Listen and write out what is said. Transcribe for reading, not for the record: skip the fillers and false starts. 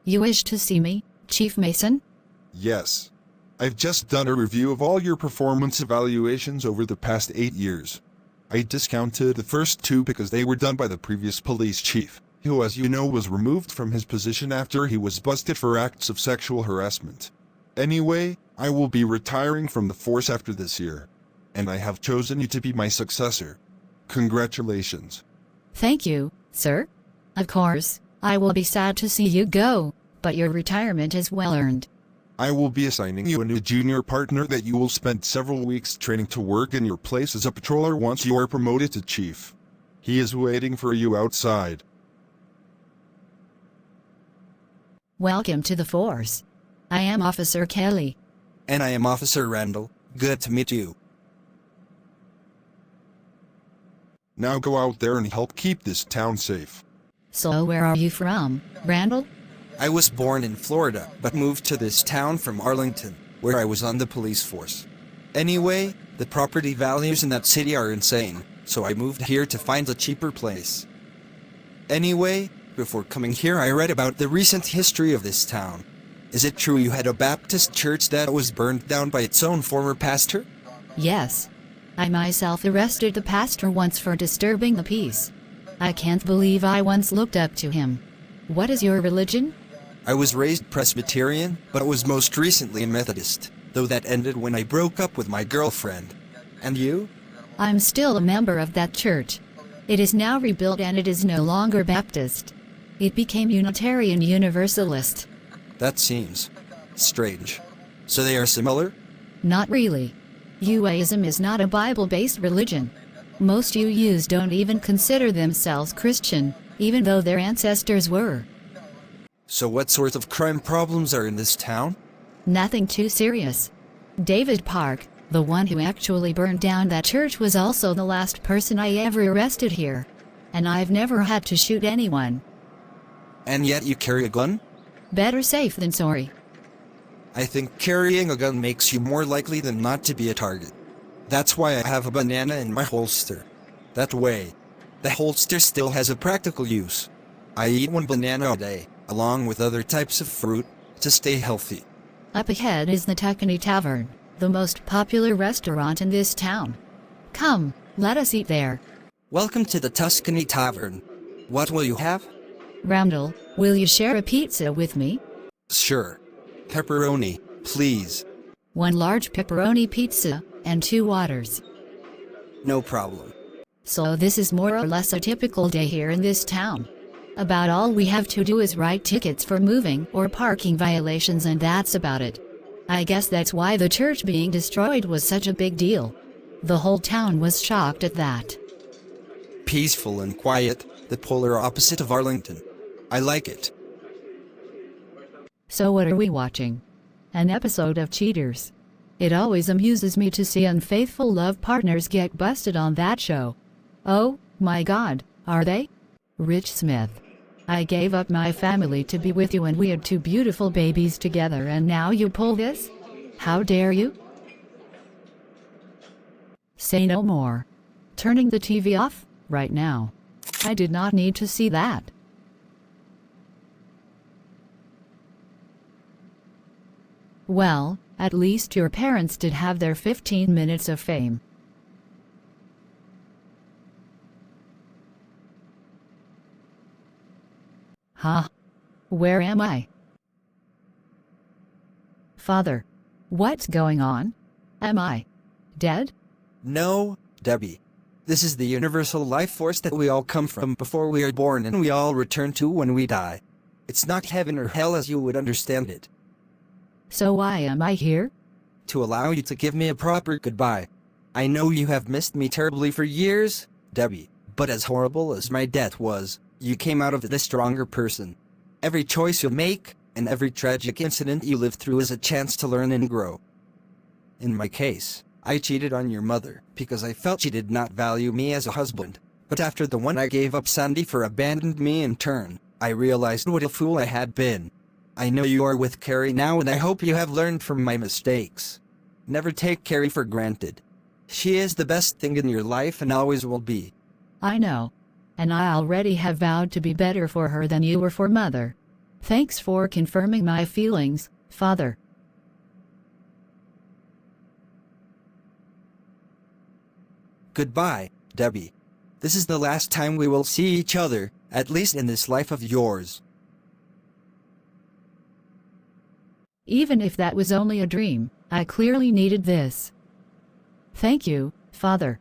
You wish to see me, Chief Mason? Yes. I've just done a review of all your performance evaluations over the past 8 years. I discounted the first 2 because they were done by the previous police chief, who, as you know, was removed from his position after he was busted for acts of sexual harassment. Anyway, I will be retiring from the force after this year, and I have chosen you to be my successor. Congratulations. Thank you, sir. Of course, I will be sad to see you go, but your retirement is well earned. I will be assigning you a new junior partner that you will spend several weeks training to work in your place as a patroller once you are promoted to chief. He is waiting for you outside. Welcome to the force. I am Officer Kelly. And I am Officer Randall. Good to meet you. Now go out there and help keep this town safe. So where are you from, Randall? I was born in Florida, but moved to this town from Arlington, where I was on the police force. Anyway, the property values in that city are insane, so I moved here to find a cheaper place. Anyway, before coming here I read about the recent history of this town. Is it true you had a Baptist church that was burned down by its own former pastor? Yes. I myself arrested the pastor once for disturbing the peace. I can't believe I once looked up to him. What is your religion? I was raised Presbyterian, but was most recently a Methodist, though that ended when I broke up with my girlfriend. And you? I'm still a member of that church. It is now rebuilt and it is no longer Baptist. It became Unitarian Universalist. That seems strange. So they are similar? Not really. UAism is not a Bible-based religion. Most UUs don't even consider themselves Christian, even though their ancestors were. So what sorts of crime problems are in this town? Nothing too serious. David Park, the one who actually burned down that church, was also the last person I ever arrested here. And I've never had to shoot anyone. And yet you carry a gun? Better safe than sorry. I think carrying a gun makes you more likely than not to be a target. That's why I have a banana in my holster. That way, the holster still has a practical use. I eat 1 banana a day, along with other types of fruit, to stay healthy. Up ahead is the Tuscany Tavern, the most popular restaurant in this town. Come, let us eat there. Welcome to the Tuscany Tavern. What will you have? Randall, will you share a pizza with me? Sure. Pepperoni, please. 1 large pepperoni pizza, and 2 waters. No problem. So this is more or less a typical day here in this town. About all we have to do is write tickets for moving or parking violations, and that's about it. I guess that's why the church being destroyed was such a big deal. The whole town was shocked at that. Peaceful and quiet, the polar opposite of Arlington. I like it. So what are we watching? An episode of Cheaters. It always amuses me to see unfaithful love partners get busted on that show. Oh, my God, are they? Rich Smith. I gave up my family to be with you and we had 2 beautiful babies together, and now you pull this? How dare you? Say no more. Turning the TV off, right now. I did not need to see that. Well, at least your parents did have their 15 minutes of fame. Huh? Where am I? Father, what's going on? Am I dead? No, Debbie. This is the universal life force that we all come from before we are born and we all return to when we die. It's not heaven or hell as you would understand it. So why am I here? To allow you to give me a proper goodbye. I know you have missed me terribly for years, Debbie, but as horrible as my death was, you came out of it a stronger person. Every choice you make, and every tragic incident you live through is a chance to learn and grow. In my case, I cheated on your mother because I felt she did not value me as a husband, but after the one I gave up Sandy for abandoned me in turn, I realized what a fool I had been. I know you are with Carrie now and I hope you have learned from my mistakes. Never take Carrie for granted. She is the best thing in your life and always will be. I know. And I already have vowed to be better for her than you were for Mother. Thanks for confirming my feelings, Father. Goodbye, Debbie. This is the last time we will see each other, at least in this life of yours. Even if that was only a dream, I clearly needed this. Thank you, Father.